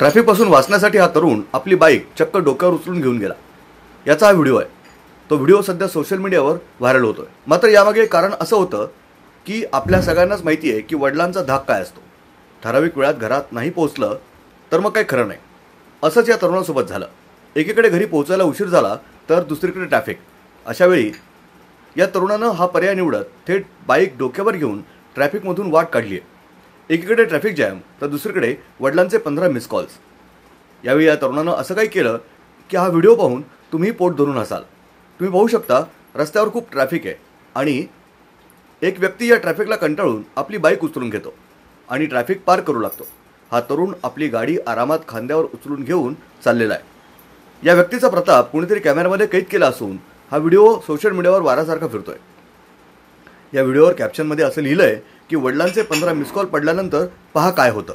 ट्रॅफिकपासून वाचण्यासाठी हा तरुण आपली बाईक चक्क डोक्यावर उचलून घेऊन गेला. याचा हा व्हिडिओ आहे. तो व्हिडिओ सध्या सोशल मीडियावर व्हायरल होतोय. मात्र यामागे कारण असं होतं की आपल्या सगळ्यांनाच माहिती आहे की वडिलांचा धाक काय असतो. ठराविक वेळात घरात नाही पोहोचलं तर मग काही खरं नाही. असंच या तरुणासोबत झालं. एकीकडे घरी पोहोचायला उशीर झाला तर दुसरीकडे ट्रॅफिक. अशावेळी या तरुणानं हा पर्याय निवडत थेट बाईक डोक्यावर घेऊन ट्रॅफिकमधून वाट काढली आहे. एकीकडे ट्रॅफिक जॅम तर दुसरीकडे वडिलांचे 15 मिस कॉल्स. यावेळी या तरुणानं असं काही केलं की हा व्हिडिओ पाहून तुम्ही पोट धरून हसाल. तुम्ही पाहू शकता रस्त्यावर खूप ट्रॅफिक आहे आणि एक व्यक्ती या ट्रॅफिकला कंटाळून आपली बाईक उचलून घेतो आणि ट्रॅफिक पार करू लागतो. हा तरुण आपली गाडी आरामात खांद्यावर उचलून घेऊन चाललेला आहे. या व्यक्तीचा प्रताप कुणीतरी कॅमेऱ्यामध्ये कैद केला असून हा व्हिडिओ सोशल मीडियावर वाऱ्यासारखा फिरतोय. या व्हिडिओवर कॅप्शनमध्ये असं लिहिलंय की वडिलांचे 15 मिस कॉल पडल्यानंतर पहा काय होतं.